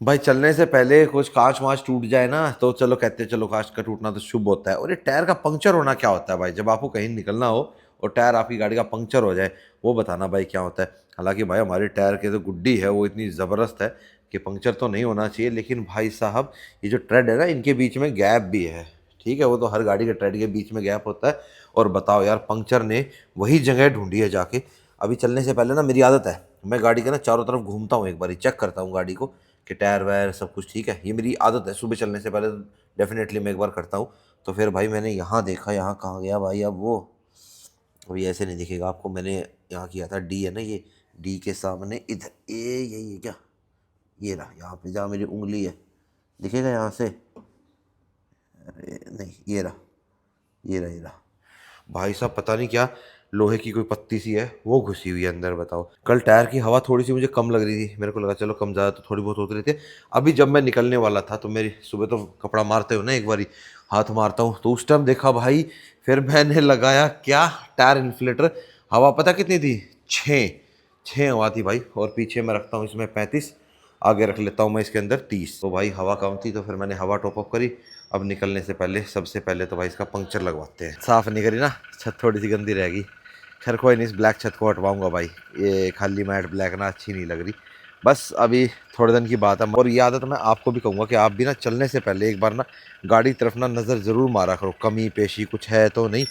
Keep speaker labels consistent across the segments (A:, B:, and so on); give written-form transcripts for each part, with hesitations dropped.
A: भाई चलने से पहले कुछ कांच वाँच टूट जाए ना तो चलो कहते हैं चलो कांच का टूटना तो शुभ होता है, और ये टायर का पंक्चर होना क्या होता है भाई? जब आपको कहीं निकलना हो और टायर आपकी गाड़ी का पंक्चर हो जाए, वो बताना भाई क्या होता है। हालांकि भाई हमारे टायर की जो गुड्डी है वो इतनी ज़बरदस्त है कि पंक्चर तो नहीं होना चाहिए, लेकिन भाई साहब ये जो ट्रेड है ना इनके बीच में गैप भी है। ठीक है, वो तो हर गाड़ी के ट्रेड के बीच में गैप होता है। और बताओ यार, पंक्चर ने वही जगह ढूंढी है जाके। अभी चलने से पहले ना मेरी आदत है, मैं गाड़ी के ना चारों तरफ घूमता हूँ, एक बार चेक करता हूँ गाड़ी को कि टायर वायर सब कुछ ठीक है। ये मेरी आदत है, सुबह चलने से पहले डेफिनेटली मैं एक बार करता हूँ। तो फिर भाई मैंने यहाँ देखा, यहाँ कहाँ गया भाई अब वो? अभी ऐसे नहीं दिखेगा आपको, मैंने यहाँ किया था डी है ना, ये डी के सामने इधर यही है क्या? ये रहा, यहाँ पे जहाँ मेरी उंगली है दिखेगा यहाँ से? अरे नहीं, ये रहा, ये रहा, ये रहा। भाई साहब पता नहीं क्या लोहे की कोई पत्ती सी है वो घुसी हुई है अंदर। बताओ, कल टायर की हवा थोड़ी सी मुझे कम लग रही थी, मेरे को लगा चलो कम ज़्यादा तो थोड़ी बहुत होती रहती है। अभी जब मैं निकलने वाला था तो मेरी सुबह तो कपड़ा मारते हो ना एक बारी, हाथ मारता हूँ, तो उस टाइम देखा भाई, फिर मैंने लगाया क्या, टायर इन्फ्लेटर। हवा पता कितनी थी? छः छः हवा थी भाई। और पीछे मैं रखता हूँ इसमें 35, आगे रख लेता हूँ मैं इसके अंदर 30। तो भाई हवा कम थी तो फिर मैंने हवा टॉपअप करी। अब निकलने से पहले सबसे पहले तो भाई इसका पंक्चर लगवाते हैं। साफ़ नहीं करी ना, छत थोड़ी सी गंदी रहेगी। खैर कोई नहीं, इस ब्लैक छत को हटवाऊंगा भाई, ये खाली मैट ब्लैक ना अच्छी नहीं लग रही। बस अभी थोड़े दिन की बात है। और ये आदत मैं आपको भी कहूँगा कि आप भी ना चलने से पहले एक बार ना गाड़ी की तरफ ना नज़र ज़रूर मारा करो, कमी पेशी कुछ है तो नहीं,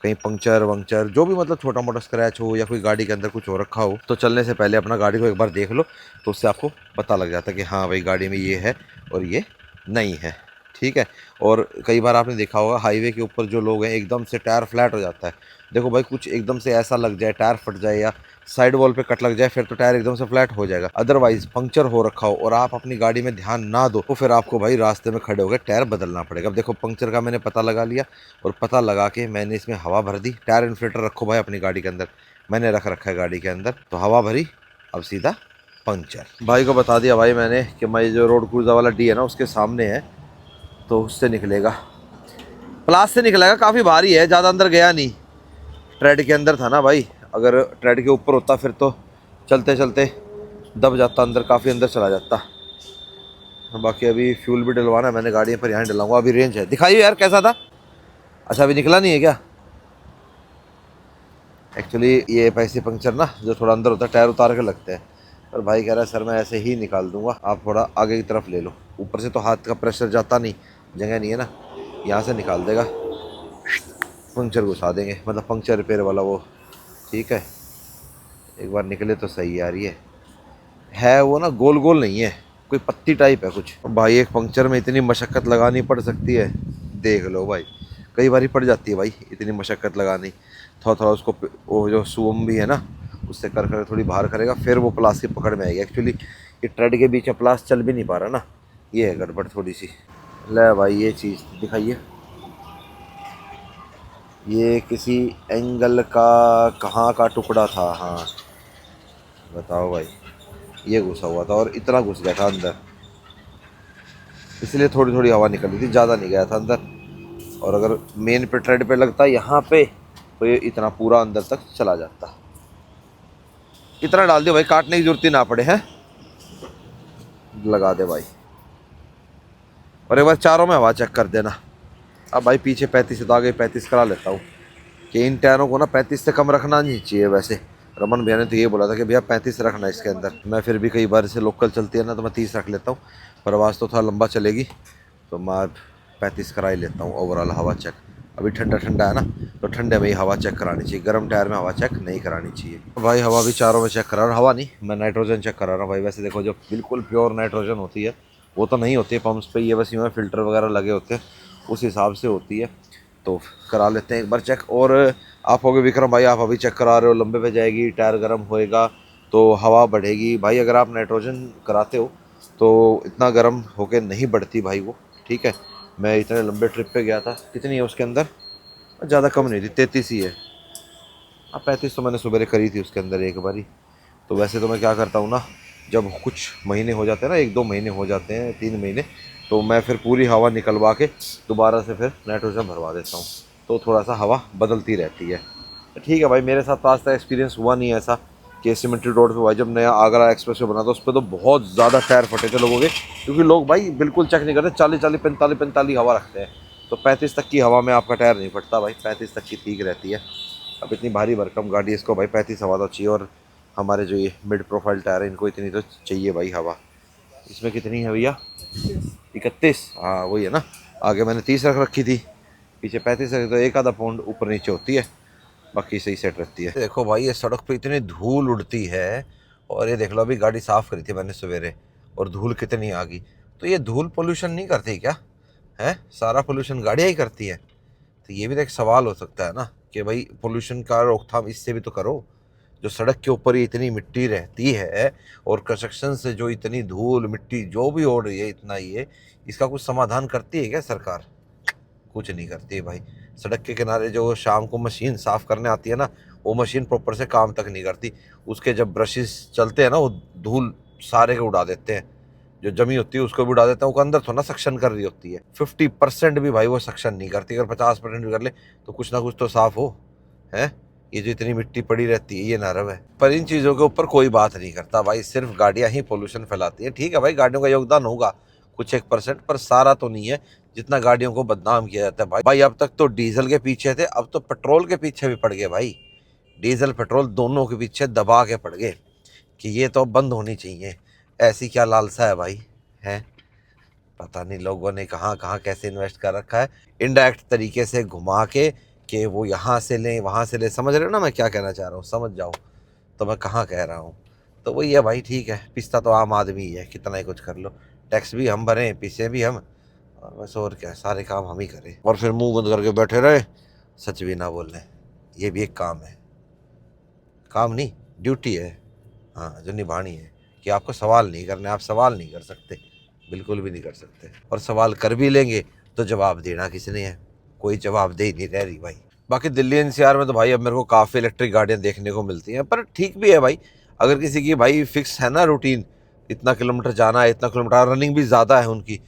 A: कहीं पंक्चर वंक्चर जो भी मतलब छोटा मोटा स्क्रैच हो या कोई गाड़ी के अंदर कुछ हो रखा हो, तो चलने से पहले अपना गाड़ी को एक बार देख लो, तो उससे आपको पता लग जाता है कि हाँ भाई गाड़ी में ये है और ये नहीं है। ठीक है। और कई बार आपने देखा होगा हाईवे के ऊपर जो लोग हैं एकदम से टायर फ्लैट हो जाता है। देखो भाई, कुछ एकदम से ऐसा लग जाए, टायर फट जाए या साइड वॉल पे कट लग जाए, फिर तो टायर एकदम से फ्लैट हो जाएगा। अदरवाइज पंक्चर हो रखा हो और आप अपनी गाड़ी में ध्यान ना दो तो फिर आपको भाई रास्ते में खड़े होकर टायर बदलना पड़ेगा। अब देखो पंक्चर का मैंने पता लगा लिया, और पता लगा के मैंने इसमें हवा भर दी। टायर इन्फ्लेटर रखो भाई अपनी गाड़ी के अंदर, मैंने रख रखा है गाड़ी के अंदर, तो हवा भरी, अब सीधा पंक्चर। भाई को बता दिया भाई मैंने कि मैं जो रोड क्रूजर वाला डी है ना उसके सामने है, तो उससे निकलेगा, प्लास से निकलेगा। काफ़ी भारी है, ज़्यादा अंदर गया नहीं, ट्रेड के अंदर था ना भाई। अगर ट्रेड के ऊपर होता फिर तो चलते चलते दब जाता, अंदर काफ़ी अंदर चला जाता। बाकी अभी फ्यूल भी डलवाना है मैंने गाड़ी पर, यहाँ डलाऊंगा। अभी रेंज है, दिखाइए यार कैसा था। अच्छा अभी निकला नहीं है क्या? एक्चुअली ये पैसे पंक्चर ना जो थोड़ा अंदर होता है टायर उतार के लगते हैं, पर भाई कह रहा है सर मैं ऐसे ही निकाल दूंगा, आप थोड़ा आगे की तरफ ले लो। ऊपर से तो हाथ का प्रेशर जाता नहीं, जगह नहीं है ना, यहाँ से निकाल देगा, पंक्चर घुसा देंगे, मतलब पंक्चर रिपेयर वाला वो। ठीक है, एक बार निकले तो सही यार। ये है वो ना, गोल गोल नहीं है, कोई पत्ती टाइप है कुछ। भाई एक पंक्चर में इतनी मशक्क़त लगानी पड़ सकती है, देख लो भाई। कई बार ही पड़ जाती है भाई इतनी मशक्क़त लगानी। थोड़ा थोड़ा उसको वो जो सूम भी है ना उससे कर कर थोड़ी बाहर करेगा, फिर वो प्लास की पकड़ में आएगी। एक्चुअली ये ट्रेड के बीच में प्लास चल भी नहीं पा रहा ना, ये है गड़बड़ थोड़ी सी। ले भाई ये चीज़ दिखाइए, ये किसी एंगल का कहाँ का टुकड़ा था? हाँ बताओ भाई, ये घुसा हुआ था और इतना घुस गया था अंदर, इसलिए थोड़ी थोड़ी हवा निकल रही थी, ज़्यादा नहीं गया था अंदर। और अगर मेन पे ट्रेड पे लगता यहाँ पे तो ये इतना पूरा अंदर तक चला जाता। इतना डाल दे भाई, काटने की जरूरत ही ना पड़े, हैं लगा दे भाई। और एक बार चारों में हवा चेक कर देना। अब भाई पीछे 35 है तो आगे 35 करा लेता हूँ, कि इन टायरों को ना 35 से कम रखना नहीं चाहिए। वैसे रमन भैया ने तो ये बोला था कि भैया 35 रखना इसके अंदर, मैं फिर भी कई बार से लोकल चलती है ना तो मैं 30 रख लेता हूँ, पर आवाज़ तो थोड़ा लंबा चलेगी तो मैं 35 करा ही लेता हूँ ओवरऑल हवा चेक। अभी ठंडा ठंडा है ना, तो ठंडे में ही हवा चेक करानी चाहिए, गर्म टायर में हवा चेक नहीं करानी चाहिए। भाई हवा भी चारों में चेक करा रहा हूँ, हवा नहीं मैं नाइट्रोजन चेक करा रहा हूँ भाई। वैसे देखो जो बिल्कुल प्योर नाइट्रोजन होती है वो तो नहीं होती है पम्प्स पे, ये बस यूँ फिल्टर वगैरह लगे होते हैं उस हिसाब से होती है, तो करा लेते हैं एक बार चेक। और आप होगे विक्रम भाई आप अभी चेक करा रहे हो, लंबे पे जाएगी, टायर गर्म होएगा तो हवा बढ़ेगी। भाई अगर आप नाइट्रोजन कराते हो तो इतना गर्म होके नहीं बढ़ती भाई वो। ठीक है, मैं इतने लंबे ट्रिप पे गया था, कितनी है उसके अंदर? ज़्यादा कम नहीं थी, 33 ही है। हाँ 35 तो मैंने सुबह करी थी उसके अंदर एक बारी। तो वैसे तो मैं क्या करता हूँ ना, जब कुछ महीने हो जाते हैं ना, 1-2 महीने हो जाते हैं, 3 महीने, तो मैं फिर पूरी हवा निकलवा के दोबारा से फिर नाइट्रोजन भरवा देता हूँ, तो थोड़ा सा हवा बदलती रहती है। ठीक है भाई, मेरे साथ तो आज तक एक्सपीरियंस हुआ नहीं है ऐसा के सीमेंटेड रोड पे भाई जब नया आगरा एक्सप्रेस वे बना था उस पर तो बहुत ज़्यादा टायर फटे थे लोगों के, क्योंकि लोग भाई बिल्कुल चेक नहीं करते, 40-40 45-45 हवा रखते हैं। तो 35 तक की हवा में आपका टायर नहीं फटता भाई, 35 तक की ठीक रहती है। अब इतनी भारी भरकम गाड़ी है, इसको भाई 35 हवा तो चाहिए, और हमारे जो ये मिड प्रोफाइल टायर है इनको इतनी तो चाहिए भाई हवा। इसमें कितनी है भैया? 31। हाँ वही है ना, आगे मैंने 30 रख रखी थी, पीछे 35 रखी, तो एक आधा पाउंड ऊपर नीचे होती है, बाकी सही सेट रहती है। देखो भाई ये सड़क पे इतनी धूल उड़ती है, और ये देख लो अभी गाड़ी साफ़ करी थी मैंने सवेरे, और धूल कितनी आ गई। तो ये धूल पोल्यूशन नहीं करती क्या? है सारा पोल्यूशन गाड़ियाँ ही करती हैं। तो ये भी तो एक सवाल हो सकता है ना कि भाई पोल्यूशन का रोकथाम इससे भी तो करो। जो सड़क के ऊपर ही इतनी मिट्टी रहती है, और कंस्ट्रक्शन से जो इतनी धूल मिट्टी जो भी हो रही है इतना ये, इसका कुछ समाधान करती है क्या सरकार? कुछ नहीं करती है भाई। सड़क के किनारे जो शाम को मशीन साफ़ करने आती है ना, वो मशीन प्रॉपर से काम तक नहीं करती। उसके जब ब्रशेस चलते हैं ना, वो धूल सारे को उड़ा देते हैं, जो जमी होती है उसको भी उड़ा देते हैं। वो अंदर थोड़ा सक्शन कर रही होती है, 50% भी भाई वो सक्शन नहीं करती। अगर 50% भी कर ले तो कुछ ना कुछ तो साफ़ हो। है ये जो इतनी मिट्टी पड़ी रहती है ये नरव है। पर इन चीज़ों के ऊपर कोई बात नहीं करता भाई, सिर्फ गाड़ियाँ ही पोल्यूशन फैलाती है। ठीक है भाई, गाड़ियों का योगदान होगा कुछ 1%, पर सारा तो नहीं है जितना गाड़ियों को बदनाम किया जाता है भाई। भाई अब तक तो डीजल के पीछे थे, अब तो पेट्रोल के पीछे भी पड़ गए भाई। डीजल पेट्रोल दोनों के पीछे दबा के पड़ गए कि ये तो बंद होनी चाहिए। ऐसी क्या लालसा है भाई? है पता नहीं लोगों ने कहाँ कहाँ कैसे इन्वेस्ट कर रखा है, इनडायरेक्ट तरीके से घुमा के कि वो यहाँ से लें वहाँ से लें। समझ रहे हो ना मैं क्या कहना चाह रहा हूँ? समझ जाओ तो मैं कहाँ कह रहा हूँ। तो वही है भाई, ठीक है, पिसता तो आम आदमी ही है, कितना ही कुछ कर लो। टैक्स भी हम भरें, पिसे भी हम, और बस और क्या, सारे काम हम ही करें और फिर मुंह बंद करके बैठे रहे, सच भी ना बोलने। ये भी एक काम है, काम नहीं ड्यूटी है, हाँ जो निभानी है। कि आपको सवाल नहीं करने, आप सवाल नहीं कर सकते, बिल्कुल भी नहीं कर सकते। और सवाल कर भी लेंगे तो जवाब देना किसने है? कोई जवाबदेही नहीं रह रही भाई। बाकी दिल्ली एनसीआर में तो भाई अब मेरे को काफ़ी इलेक्ट्रिक गाड़ियाँ देखने को मिलती हैं, पर ठीक भी है भाई। अगर किसी की भाई फिक्स है ना रूटीन, इतना किलोमीटर जाना है, इतना किलोमीटर, रनिंग भी ज़्यादा है उनकी,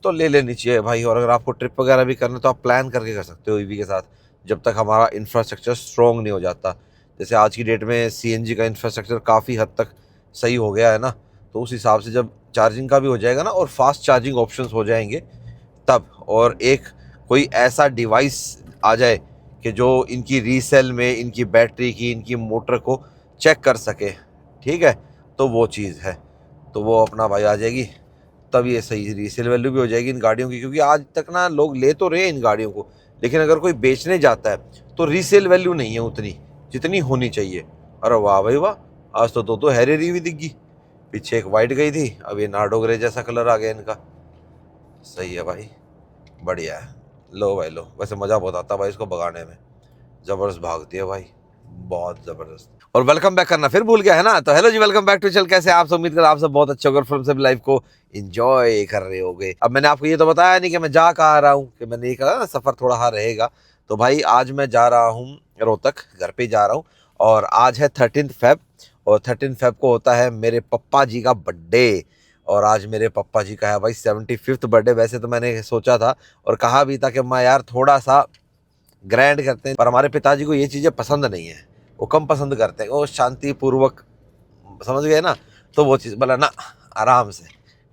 A: तो ले लेनी चाहिए भाई। और अगर आपको ट्रिप वगैरह भी करना तो आप प्लान करके कर सकते हो ईवी के साथ, जब तक हमारा इंफ्रास्ट्रक्चर स्ट्रॉन्ग नहीं हो जाता। जैसे आज की डेट में सीएनजी का इंफ्रास्ट्रक्चर काफ़ी हद तक सही हो गया है ना, तो उस हिसाब से जब चार्जिंग का भी हो जाएगा ना और फास्ट चार्जिंग ऑप्शंस हो जाएंगे तब, और एक कोई ऐसा डिवाइस आ जाए कि जो इनकी रीसेल में इनकी बैटरी की, इनकी मोटर को चेक कर सके, ठीक है, तो वो चीज़ है, तो वो अपना भाई आ जाएगी, तब ये सही रीसेल वैल्यू भी हो जाएगी इन गाड़ियों की। क्योंकि आज तक ना लोग ले तो रहे हैं इन गाड़ियों को, लेकिन अगर कोई बेचने जाता है तो रीसेल वैल्यू नहीं है उतनी जितनी होनी चाहिए। अरे वाह भाई वाह, आज तो दो हैरेरी भी दिख गई। पीछे एक वाइट गई थी, अब ये नार्डो ग्रे जैसा कलर आ गया इनका। सही है भाई, बढ़िया है। लो भाई लो, वैसे मज़ा बहुत आता है भाई इसको भगाने में, ज़बरदस्त भागती है भाई, बहुत ज़बरदस्त। और वेलकम बैक करना फिर भूल गया है ना, तो हेलो जी, वेलकम बैक टू चल। कैसे आप सब? उम्मीद कर आप सब बहुत अच्छे होकर फिल्म से लाइफ को एंजॉय कर रहे होगे। अब मैंने आपको ये तो बताया नहीं कि मैं जा कहाँ रहा हूँ, कि मैंने ये कहा ना सफ़र थोड़ा हाँ रहेगा। तो भाई आज मैं जा रहा हूँ रोहतक, घर पे जा रहा हूँ, और आज है 13 फेब, और 13 फेब को होता है मेरे पप्पा जी का बर्थडे। और आज मेरे पप्पा जी का है भाई 75th बर्थडे। वैसे तो मैंने सोचा था और कहा भी था कि मैं यार थोड़ा सा ग्रैंड करते हैं, पर हमारे पिताजी को ये चीज़ें पसंद नहीं है, वो कम पसंद करते हैं, वो शांतिपूर्वक, समझ गए ना। तो वो चीज़ बोला ना, आराम से,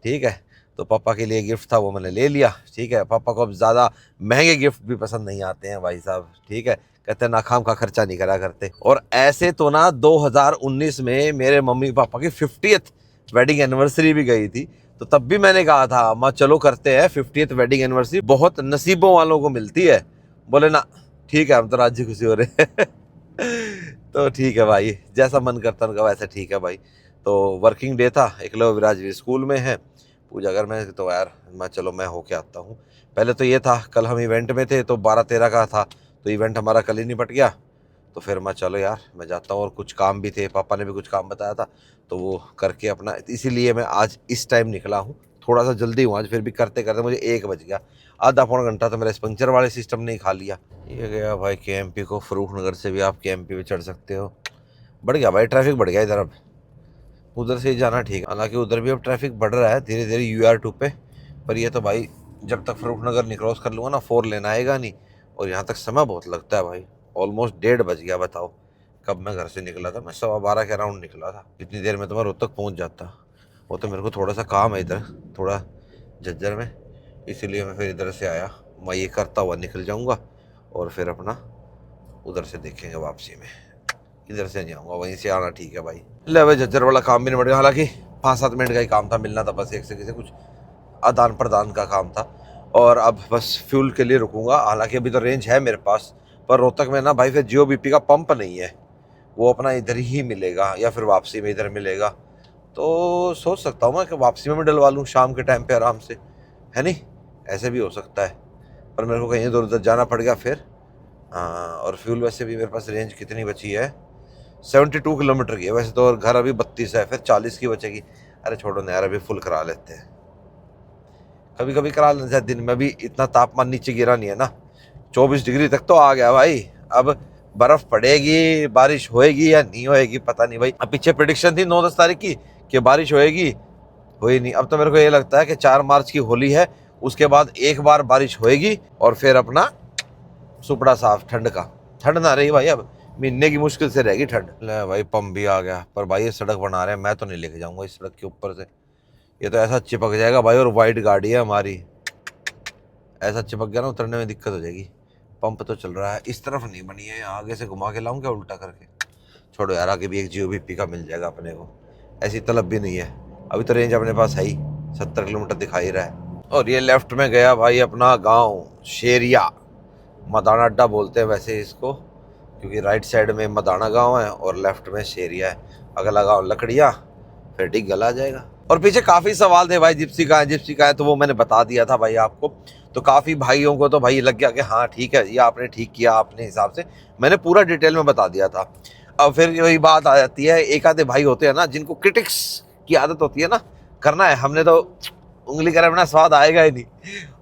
A: ठीक है। तो पापा के लिए गिफ्ट था वो मैंने ले लिया, ठीक है। पापा को अब ज़्यादा महंगे गिफ्ट भी पसंद नहीं आते हैं भाई साहब, ठीक है। कहते हैं नाकाम का खर्चा नहीं करा करते। और ऐसे तो ना 2019 में मेरे मम्मी पापा की 50th वेडिंग एनिवर्सरी भी गई थी, तो तब भी मैंने कहा था अम्मा चलो करते हैं 50th वेडिंग एनिवर्सरी, बहुत नसीबों वालों को मिलती है। बोले ना ठीक है, हम तो राज्य खुशी हो रहे हैं। तो ठीक है भाई, जैसा मन करता उनका वैसा ठीक है भाई। तो वर्किंग डे था, एकलव्य विराजवीर स्कूल में है पूजा घर में, तो यार मैं चलो मैं होके आता हूँ। पहले तो ये था, कल हम इवेंट में थे तो 12-13 का था, तो इवेंट हमारा कल ही निपट गया। तो फिर मैं चलो यार मैं जाता हूँ, और कुछ काम भी थे, पापा ने भी कुछ काम बताया था तो वो करके अपना, इसीलिए मैं आज इस टाइम निकला हूँ। थोड़ा सा जल्दी हूँ आज, फिर भी करते करते मुझे 1 बज गया। आधा पौना घंटा तो मेरे पंचर वाले सिस्टम ने ही खा लिया। ये गया भाई केएमपी को, फरूख नगर से भी आप केएमपी पे चढ़ सकते हो। बढ़ गया भाई ट्रैफिक, बढ़ गया इधर, अब उधर से ही जाना ठीक है। हालांकि उधर भी अब ट्रैफिक बढ़ रहा है धीरे धीरे UR2 पे, पर ये तो भाई जब तक फरूख नगर नहीं क्रॉस कर लूँगा ना 4 लेन आएगा नहीं, और यहाँ तक समय बहुत लगता है भाई, ऑलमोस्ट 1:30 बज गया बताओ। कब मैं घर से निकला था, मैं 12:15 के अराउंड निकला था। इतनी देर में तो मैं रोहतक पहुंच जाता। वो तो मेरे को थोड़ा सा काम है इधर, थोड़ा झज्जर में, इसीलिए मैं फिर इधर से आया। मैं ये करता हुआ निकल जाऊंगा और फिर अपना उधर से देखेंगे वापसी में। इधर से नहीं आऊँगा, वहीं से आना ठीक है भाई। ले भाई, झज्जर वाला काम भी नहीं बढ़िया, हालांकि 5-7 मिनट का ही काम था, मिलना था बस एक से किसी, कुछ आदान प्रदान का काम था। और अब बस फ्यूल के लिए रुकूंगा। हालांकि अभी तो रेंज है मेरे पास, पर रोहतक में ना भाई फिर जियो बीपी का पंप नहीं है, वो अपना इधर ही मिलेगा या फिर वापसी में इधर मिलेगा। तो सोच सकता हूँ मैं कि वापसी में भी डलवा लूँ शाम के टाइम पे आराम से, है नहीं? ऐसे भी हो सकता है, पर मेरे को कहीं इधर उधर जाना पड़ गया फिर। हाँ, और फ्यूल वैसे भी मेरे पास रेंज कितनी बची है, 72 किलोमीटर की है वैसे तो, और घर अभी 32 है, फिर 40 की बचेगी। अरे छोड़ो ना यार, अभी फुल करा लेते हैं। कभी कभी करा लेते हैं, दिन में भी इतना तापमान नीचे गिरा नहीं है ना, 24 डिग्री तक तो आ गया भाई। अब बर्फ पड़ेगी, बारिश होएगी या नहीं होएगी पता नहीं भाई। अब पीछे प्रिडिक्शन थी 9-10 तारीख की कि बारिश होएगी, हुई नहीं। अब तो मेरे को ये लगता है कि 4 मार्च की होली है, उसके बाद एक बार बारिश होएगी और फिर अपना सुपड़ा साफ ठंड का। ठंड ना रही भाई, अब महीने की मुश्किल से रहेगी ठंड। ले भाई, पंप भी आ गया, पर भाई ये सड़क बना रहे हैं, मैं तो नहीं लेके जाऊंगा इस सड़क के ऊपर से। ये तो ऐसा चिपक जाएगा भाई, और वाइट गाड़ी है हमारी, ऐसा चिपक गया ना उतरने में दिक्कत हो जाएगी। पंप तो चल रहा है, इस तरफ नहीं बनी है, आगे से घुमा के लाऊं क्या उल्टा करके? छोड़ो यार, आगे भी एक जियो बीपी का मिल जाएगा अपने को, ऐसी तलब भी नहीं है। अभी तो रेंज अपने पास है ही, 70 किलोमीटर दिखा ही रहा है। और ये लेफ्ट में गया भाई अपना गांव शेरिया, मदाना अड्डा बोलते हैं वैसे इसको, क्योंकि राइट साइड में मदाना गांव है और लेफ्ट में शेरिया है। अगला गांव लकड़िया, फिर ठीक गला जाएगा। और पीछे काफ़ी सवाल थे भाई, जिप्सी का है, जिप्सी का है, तो वो मैंने बता दिया था भाई आपको। तो काफ़ी भाइयों को तो भाई लग गया कि हाँ ठीक है, ये आपने ठीक किया, अपने हिसाब से मैंने पूरा डिटेल में बता दिया था। अब फिर वही बात आ जाती है, एक आधे भाई होते हैं ना जिनको क्रिटिक्स की आदत होती है ना, करना है हमने तो उंगली करे बिना स्वाद आएगा ही नहीं।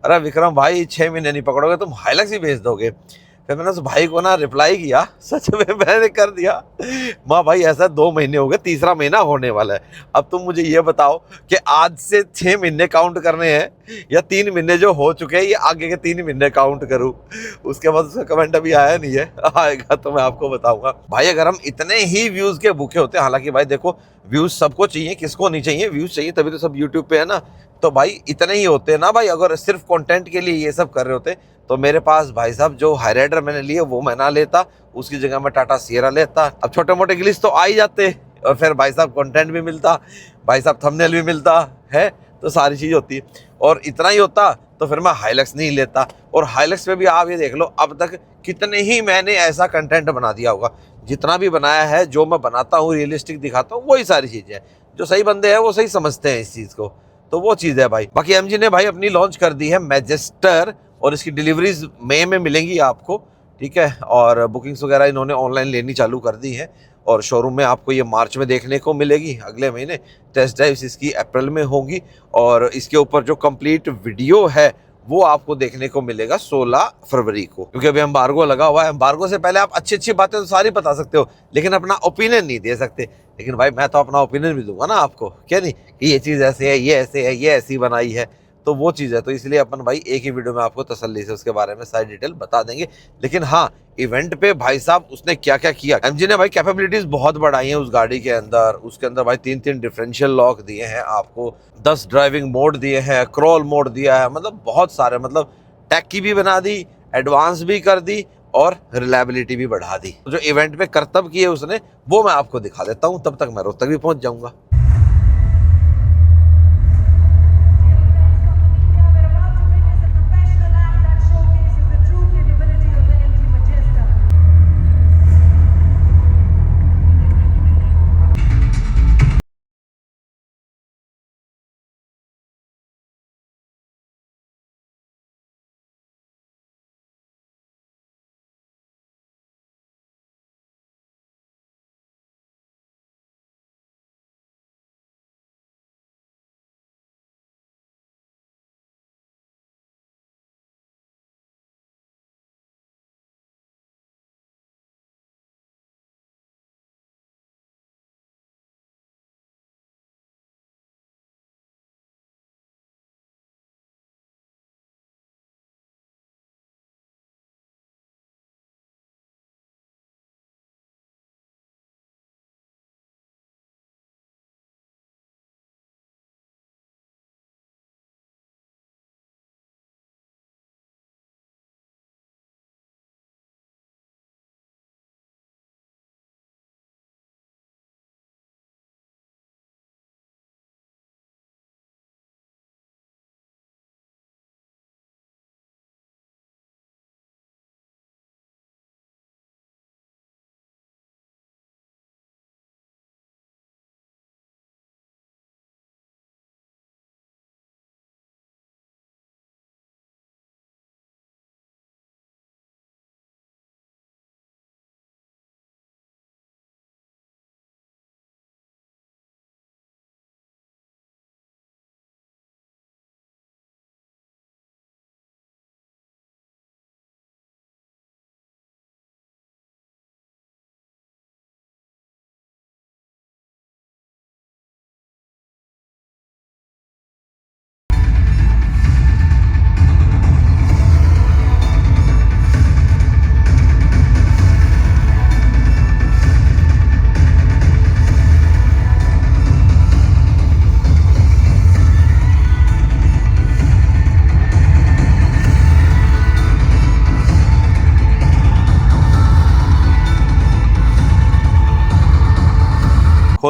A: अरे विक्रम भाई, 6 महीने नहीं पकड़ोगे तुम, हाइलक्स ही भेज दोगे। फिर मैंने उस भाई को ना रिप्लाई किया, सच में मैंने कर दिया। माँ भाई ऐसा 2 महीने हो गए, तीसरा महीना होने वाला है। अब तुम मुझे ये बताओ कि आज से 6 महीने काउंट करने हैं या 3 महीने जो हो चुके हैं, ये आगे के 3 महीने काउंट करूँ? उसके बाद उसका कमेंट अभी आया नहीं है, आएगा तो मैं आपको बताऊंगा। भाई अगर हम इतने ही व्यूज के भूखे होते, हालांकि भाई देखो व्यूज सबको चाहिए, किसको नहीं चाहिए, व्यूज चाहिए तभी तो सब यूट्यूब पे है ना। तो भाई इतने ही होते ना भाई, अगर सिर्फ कंटेंट के लिए ये सब कर रहे होते, तो मेरे पास भाई साहब जो हाई राइडर मैंने लिए वो मैं ना लेता, उसकी जगह मैं टाटा सियरा लेता। अब छोटे मोटे ग्लिच तो आ ही जाते, और फिर भाई साहब कंटेंट भी मिलता, भाई साहब थंबनेल भी मिलता है, तो सारी चीज़ होती। और इतना ही होता तो फिर मैं हाइलक्स नहीं लेता। और हाइलक्स में भी आप ये देख लो, अब तक कितने ही मैंने ऐसा कंटेंट बना दिया होगा, जितना भी बनाया है, जो मैं बनाता हूँ रियलिस्टिक दिखाता हूँ, वही सारी चीज़ें हैं। जो सही बंदे हैं वो सही समझते हैं इस चीज़ को, तो वो चीज़ है भाई। बाकी एमजी ने भाई अपनी लॉन्च कर दी है मैजेस्टर, और इसकी डिलीवरीज मई में मिलेंगी आपको, ठीक है। और बुकिंग्स वगैरह इन्होंने ऑनलाइन लेनी चालू कर दी है, और शोरूम में आपको ये मार्च में देखने को मिलेगी, अगले महीने। टेस्ट ड्राइव्स इसकी अप्रैल में होंगी, और इसके ऊपर जो कंप्लीट वीडियो है वो आपको देखने को मिलेगा 16 फरवरी को, क्योंकि अभी एम्बार्गो लगा हुआ है। एम्बार्गो से पहले आप अच्छी अच्छी बातें तो सारी बता सकते हो, लेकिन अपना ओपिनियन नहीं दे सकते। लेकिन भाई मैं तो अपना ओपिनियन भी दूंगा ना आपको, क्या नहीं, कि ये चीज़ ऐसे है, ये ऐसे है, ये ऐसी बनाई है, तो वो चीज़ है। तो इसलिए अपन भाई एक ही वीडियो में आपको तसल्ली से उसके बारे में सारी डिटेल बता देंगे। लेकिन हाँ, इवेंट पे भाई साहब उसने क्या क्या किया, एमजी ने भाई कैपेबिलिटीज बहुत बढ़ाई हैं उस गाड़ी के अंदर। उसके अंदर भाई 3-3 डिफरेंशियल लॉक दिए हैं आपको, 10 ड्राइविंग मोड दिए हैं, क्रॉल मोड दिया है, मतलब बहुत सारे, मतलब टेक की भी बना दी, एडवांस भी कर दी, और रिलायबिलिटी भी बढ़ा दी। तो जो इवेंट में करतब किए उसने, वो मैं आपको दिखा देता हूँ, तब तक मैं रोहतक भी पहुंच जाऊंगा।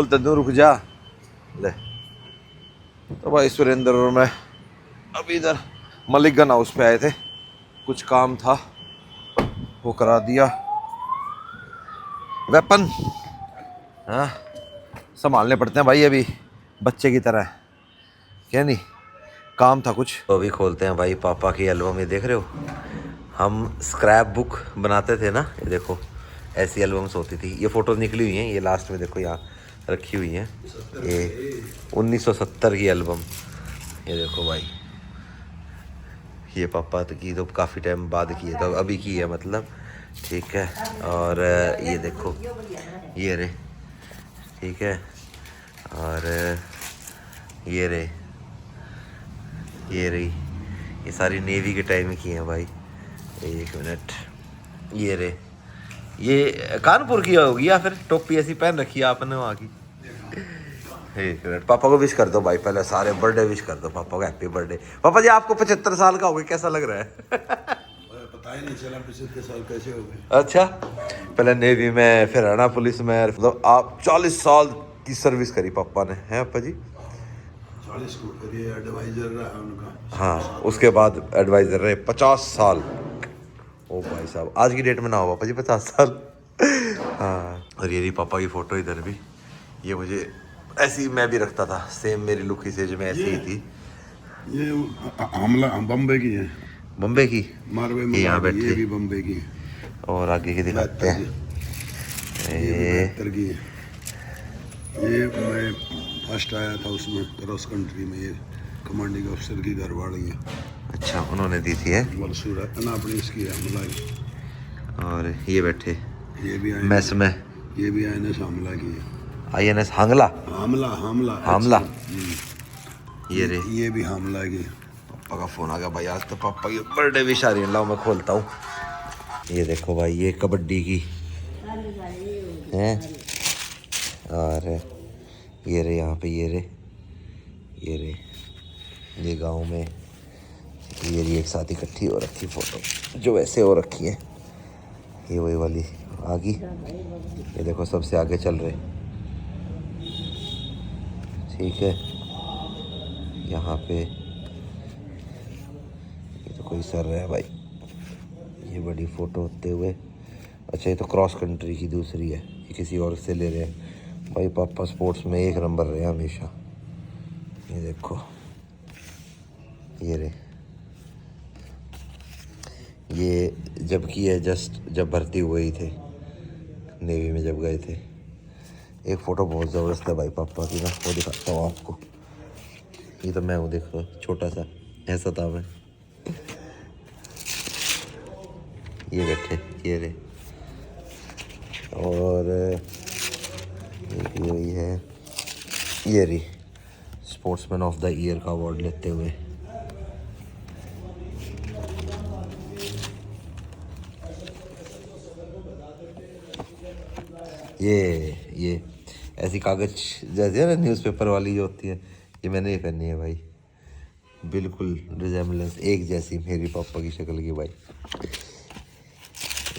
A: खोलते दूँ, रुक जा ले। तो भाई सुरेंद्र और मैं अभी इधर मलिकगंज हाउस पे आए थे, कुछ काम था वो करा दिया। वेपन हाँ संभालने पड़ते हैं भाई, अभी बच्चे की तरह, क्या नहीं, काम था कुछ। तो अभी खोलते हैं भाई पापा की एल्बम। ये देख रहे हो, हम स्क्रैप बुक बनाते थे ना, ये देखो ऐसी एल्बम्स होती थी। ये फ़ोटो निकली हुई हैं, ये लास्ट में देखो यहाँ रखी हुई हैं। ये 1970 की एल्बम, ये देखो भाई। ये पापा की तो काफ़ी टाइम बाद की है, तो अभी की है मतलब, ठीक है। और ये देखो ये रे, ठीक है। और ये रे, ये रही, ये सारी नेवी के टाइम की हैं भाई। एक मिनट, ये रे, ये कानपुर की होगी या फिर टोपी ऐसी पहन रखी है आपने वहाँ की। एक मिनट, पापा को विश कर दो भाई, पहले सारे बर्थडे विश कर दो पापा को, हैप्पी बर्थडे। पापा जी आपको 75 साल का हो गया, कैसा लग रहा है?
B: पता ही नहीं चला 75 साल कैसे हो गए।
A: अच्छा, पहले नेवी में, फिर हरियाणा पुलिस में, मतलब आप 40 साल की सर्विस करी पापा ने, हैं पापा जी?
B: 40 को करिए, एडवाइजर रहा उनका।
A: हाँ, उसके बाद एडवाइजर रहे 50 साल। ओ भाई साहब, आज की डेट में ना हो पापा जी 50 साल। हाँ, और ये रही पापा की फ़ोटो इधर भी। ये मुझे ऐसी मैं भी रखता था, सेम मेरी लुक इस एज में ऐसी ही थी।
B: ये हमला बम्बे की है,
A: बम्बे की,
B: मारवे में
A: यहाँ बैठे,
B: ये भी बम्बे की है।
A: और आगे की दिखाते हैं,
B: ये 72 की है। ये मैं फर्स्ट आया था उसमें क्रॉस कंट्री में, ये कमांडिंग अफसर की घरवाली है।
A: अच्छा, उन्होंने दी थी है।
B: वलसूरा ना अपनी इसकी है, हमला की।
A: और ये बैठे
B: ये भी
A: मैस में,
B: ये भी INS हमला की है।
A: INS हांगला,
B: हमला हमला
A: हमला। ये रे,
B: ये भी हमला की।
A: पापा का फ़ोन आ गया भाई, आज तो पापा की बर्थडे विश आ रही है। लाओ मैं खोलता हूँ। ये देखो भाई, ये कबड्डी की है। और ये रे यहाँ पे, ये रे, ये रे, ये गांव में ये रही एक साथ इकट्ठी हो रखी फ़ोटो, जो वैसे हो रखी है। ये वही वाली आगे, ये देखो सबसे आगे चल रहे, ठीक है। यहाँ पे ये तो कोई सर है भाई, ये बड़ी फ़ोटो होते हुए। अच्छा, ये तो क्रॉस कंट्री की दूसरी है, ये किसी और से ले रहे हैं भाई। पापा स्पोर्ट्स में 1 नंबर रहे हमेशा। ये देखो, ये रे, ये जब की है जस्ट, जब भर्ती हुए ही थे नेवी में, जब गए थे। एक फ़ोटो बहुत ज़बरदस्त है भाई पापा की ना, वो दिखाता हूँ आपको। ये तो मैं हूँ, देखो छोटा सा ऐसा था मैं। ये बैठे, ये रे, और ये वही है, ये रही स्पोर्ट्समैन ऑफ द ईयर का अवार्ड लेते हुए। ये ऐसी कागज जैसे है ना, न्यूज़पेपर वाली जो होती है, ये मैंने ये पहनी है भाई, बिल्कुल रिजेम्बलेंस एक जैसी मेरी पापा की शक्ल की भाई।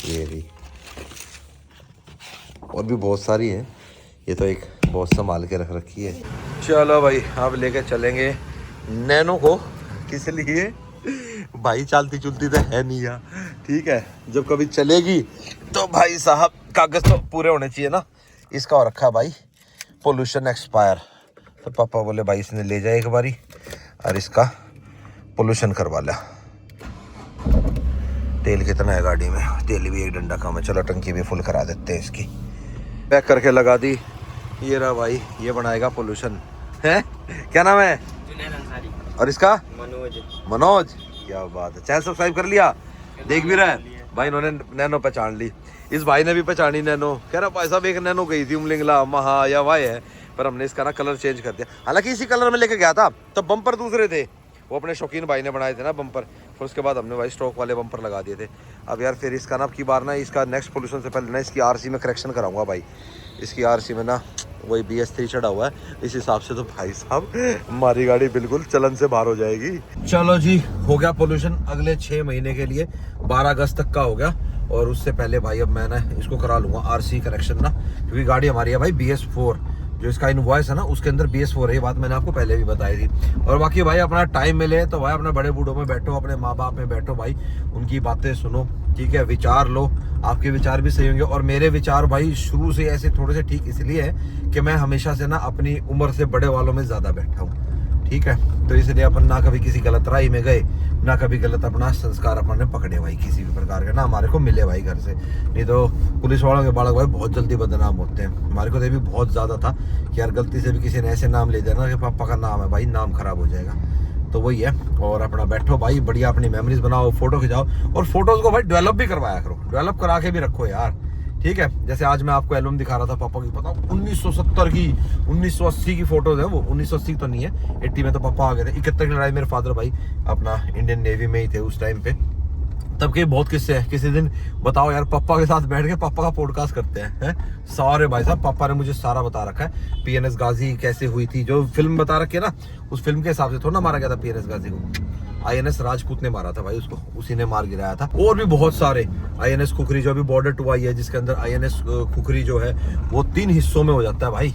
A: ये रही, और भी बहुत सारी हैं, ये तो एक बहुत संभाल के रख रखी है। चलो भाई, अब लेके चलेंगे नैनो को। किस लिए भाई, चलती चुलती तो है नहीं यार, ठीक है। जब कभी चलेगी तो भाई साहब कागज तो पूरे होने चाहिए ना। इसका हो रखा है भाई पोल्यूशन एक्सपायर, तो पापा बोले भाई इसने ले जाए एक बारी और इसका पोल्यूशन करवा लिया। तेल कितना है गाड़ी में? तेल भी 1 डंडा कम है। चलो टंकी भी फुल करा देते हैं इसकी। पैक करके लगा दी। ये रहा भाई, ये बनाएगा पोल्यूशन है। क्या नाम है? और इसका मनोज। क्या बात है, चैनल सब्सक्राइब कर लिया? देख भी रहा है भाई, इन्होंने नैनो पहचान ली। इस भाई ने भी पहचानी नैनो। कह रहा भाई साहब एक नैनो गई थी उमलिंगला महा या वाई है, पर हमने इसका ना कलर चेंज कर दिया। हालांकि इसी कलर में लेके गया था, तब बम्पर दूसरे थे, वो अपने शौकीन भाई ने बनाए थे ना बम्पर। फिर उसके बाद हमने भाई स्टॉक वाले बम्पर लगा दिए थे। अब यार फिर इसका ना अब की बार ना, इसका नेक्स्ट पोल्यूशन से पहले ना इसकी RC में करेक्शन कराऊंगा भाई। इसकी RC में ना वही BS3 चढ़ा हुआ है, इस हिसाब से तो भाई साहब हमारी गाड़ी बिल्कुल चलन से बाहर हो जाएगी। चलो जी, हो गया पोल्यूशन अगले 6 महीने के लिए, 12 अगस्त तक का हो गया। और उससे पहले भाई अब मैं ना इसको करा लूँगा RC करेक्शन ना, क्योंकि गाड़ी हमारी है भाई BS4। जो इसका इनवॉइस है ना उसके अंदर BS4 है, ये बात मैंने आपको पहले भी बताई थी। और बाकी भाई अपना टाइम मिले तो भाई अपने बड़े बूढ़ों में बैठो, अपने माँ बाप में बैठो भाई, उनकी बातें सुनो, ठीक है, विचार लो, आपके विचार भी सही होंगे। और मेरे विचार भाई शुरू से ऐसे थोड़े से ठीक इसलिए है कि मैं हमेशा से ना अपनी उम्र से बड़े वालों में ज़्यादा बैठा हूँ, ठीक है। तो इसलिए अपन ना कभी किसी गलत राय में गए, ना कभी गलत अपना संस्कार अपन ने पकड़े भाई किसी भी प्रकार के, ना हमारे को मिले भाई घर से। नहीं तो पुलिस वालों के बालक भाई बहुत जल्दी बदनाम होते हैं। हमारे को तो ये भी बहुत ज़्यादा था कि यार गलती से भी किसी ने ऐसे नाम ले दिया ना कि पापा का नाम है, भाई नाम खराब हो जाएगा। तो वही है। और अपना बैठो भाई, बढ़िया अपनी मेमोरीज बनाओ, फोटो खिंचाओ, और फोटोज को भाई डेवलप भी करवाया करो, डेवलप करा के भी रखो यार, ठीक है। जैसे आज मैं आपको एल्बम दिखा रहा था पापा की, पता 1970 की 1980 की फोटोज है वो। 1980 तो नहीं है, 80 में तो पापा आ गए थे। 71 की लड़ाई मेरे फादर भाई अपना इंडियन नेवी में ही थे उस टाइम पे। तब के बहुत किस्से हैं। किसी दिन बताओ यार पापा के साथ बैठ के पापा का पॉडकास्ट करते हैं सारे भाई साहब। पापा ने मुझे सारा बता रखा है, PNS गाजी कैसे हुई थी, जो फिल्म बता रखी है ना उस फिल्म के हिसाब से थोड़ा ना मारा गया था PNS गाजी को। INS राजपूत ने मारा था भाई उसको, उसी ने मार गिराया था। और भी बहुत सारे, INS खुखरी जो अभी बॉर्डर 2 आई है, जिसके अंदर INS खुखरी जो है वो 3 हिस्सों में हो जाता है भाई,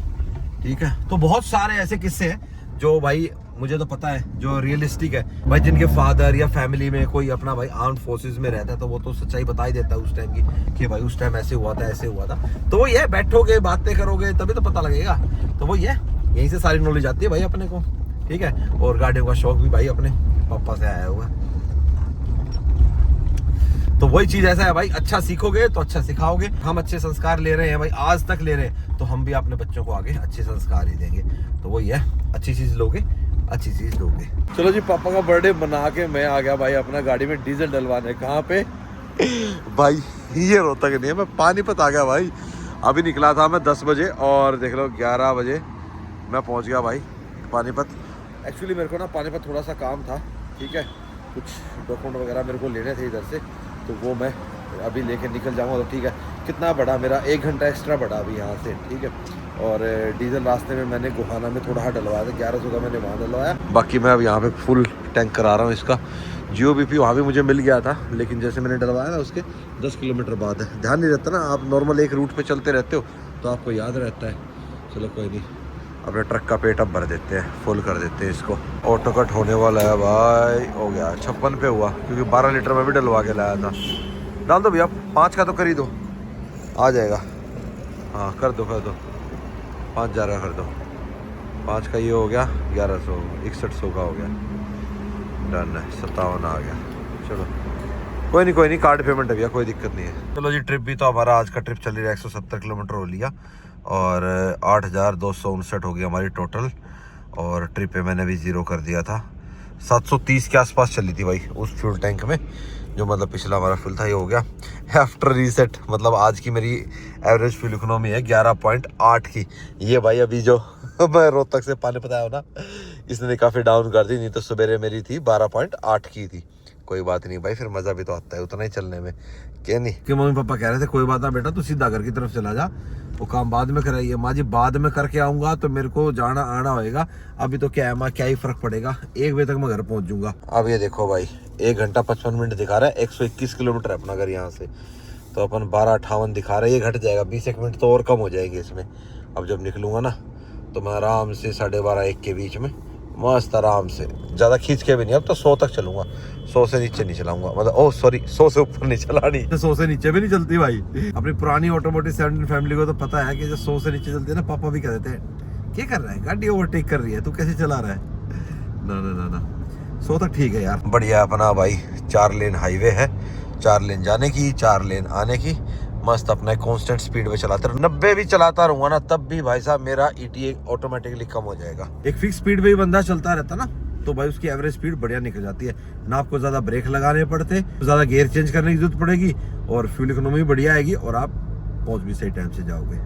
A: ठीक है। तो बहुत सारे ऐसे किस्से हैं जो भाई मुझे तो पता है जो रियलिस्टिक है भाई। जिनके फादर या फैमिली में कोई अपना भाई आर्म्ड फोर्सेस में रहता है तो वो तो सच्चाई बता ही देता है उस टाइम की कि भाई उस टाइम ऐसे हुआ था, ऐसे हुआ था। तो वो ये बैठोगे बातें करोगे तभी तो पता लगेगा। तो वो ये यहीं से सारी नॉलेज आती है भाई अपने को, ठीक है। और गाड़ियों का शौक भी भाई अपने पापा से आया हुआ। तो वही चीज ऐसा है भाई, अच्छा सीखोगे तो अच्छा सिखाओगे। हम अच्छे संस्कार ले रहे हैं भाई, आज तक ले रहे हैं, तो हम भी अपने बच्चों को आगे अच्छे संस्कार ही देंगे। तो वही है, अच्छी चीज लोगे अच्छी चीज लोगे। चलो जी, पापा का बर्थडे मना के मैं आ गया भाई अपना गाड़ी में डीजल डलवाने। कहाँ पे भाई? ये रोहतक नहीं है, मैं पानीपत आ गया भाई। अभी निकला था मैं 10 बजे और देख लो 11 बजे मैं पहुंच गया भाई पानीपत। एक्चुअली मेरे को ना पानीपत थोड़ा सा काम था, ठीक है, कुछ डॉक्यूमेंट वगैरह मेरे को लेने थे इधर से, तो वो मैं अभी लेके निकल जाऊंगा। तो ठीक है, कितना बढ़ा मेरा 1 घंटा एक्स्ट्रा बढ़ा अभी यहाँ से, ठीक है। और डीजल रास्ते में मैंने गोहाना में थोड़ा डलवाया था, 1100 का मैंने वहाँ डलवाया। बाकी मैं अब यहाँ पे फुल टैंक करा रहा हूँ इसका। जियो BP वहाँ भी मुझे मिल गया था, लेकिन जैसे मैंने डलवाया ना उसके 10 किलोमीटर बाद है। ध्यान नहीं रहता ना, आप नॉर्मल एक रूट पे चलते रहते हो तो आपको याद रहता है। चलो कोई नहीं, अपने ट्रक का पेट अब भर देते हैं, फुल कर देते हैं इसको। ऑटो कट होने वाला है भाई, हो गया 56 पे हुआ, क्योंकि 12 लीटर में भी डलवा के लाया था। डाल दो भैया, 5 का तो कर ही दो, आ जाएगा। हाँ कर दो 5 जा रहा कर दो। 5 का ये हो गया 1100, 6100 का हो गया, डन है। 57 आ गया। चलो कोई नहीं, कार्ड पेमेंट है भैया, कोई दिक्कत नहीं है। चलो जी, ट्रिप भी तो हमारा आज का ट्रिप चल रहा है, 170 किलोमीटर हो लिया और 8259 हो गई हमारी टोटल। और ट्रिप पे मैंने भी 0 कर दिया था। 730 के आसपास चली थी भाई उस फ्यूल टैंक में, जो मतलब पिछला हमारा फ्यूल था। ये हो गया आफ्टर रीसेट, मतलब आज की मेरी एवरेज फ्यूल इकोनॉमी है 11.8 की। ये भाई अभी जो मैं रोहतक से पानीपत आया हूँ ना, इसने काफ़ी डाउन कर दी, नहीं तो सवेरे मेरी थी 12.8 की थी। कोई बात नहीं भाई, फिर मज़ा भी तो आता है उतना ही चलने में, क्या नहीं। कि मम्मी पापा कह रहे थे कोई बात ना बेटा, तू सीधा घर की तरफ चला जा, वो काम बाद में कराइए। माँ जी बाद में करके आऊँगा तो मेरे को जाना आना होएगा, अभी तो क्या है माँ, क्या ही फ़र्क पड़ेगा, 1 बजे तक मैं घर पहुँच जाऊँगा। अब ये देखो भाई 1 घंटा 55 मिनट दिखा रहा है, 121 किलोमीटर है अपना घर यहाँ से, तो अपन 12:58 दिखा रहा है। ये घट जाएगा, 20 एक मिनट तो और कम हो जाएंगे इसमें। अब जब निकलूँगा ना तो मैं आराम से 12:30-1 के बीच में मस्त आराम से, ज़्यादा खींच के भी नहीं, अब तो 100 तक चलूँगा, 100 से नीचे नहीं चलाऊंगा, मतलब 100 से ऊपर नहीं चलानी, 100 से नीचे भी नहीं चलती भाई। अपनी पुरानी ऑटोमोटिव 17 फैमिली को तो पता है कि जब 100 से नीचे चलती है ना, पापा भी कह देते हैं क्या कर रहा है, गाड़ी ओवरटेक कर रही है, तू कैसे चला रहा है। ना 100 तक ठीक है यार, बढ़िया। अपना भाई 4 लेन हाईवे है, 4 लेन जाने की, 4 लेन आने की, मस्त अपना कांस्टेंट स्पीड पे चलाते रहो। 90 भी चलाता रहूंगा ना तब भी भाई साहब मेरा ETA ऑटोमेटिकली कम हो जाएगा। एक फिक्स स्पीड पे ही बंदा चलता रहता ना, तो भाई उसकी एवरेज स्पीड बढ़िया निकल जाती है ना। आपको ज्यादा ब्रेक लगाने पड़ते, ज्यादा गियर चेंज करने की जरूरत पड़ेगी, और फ्यूल इकोनॉमी बढ़िया आएगी, और आप पहुंच भी सही टाइम से जाओगे।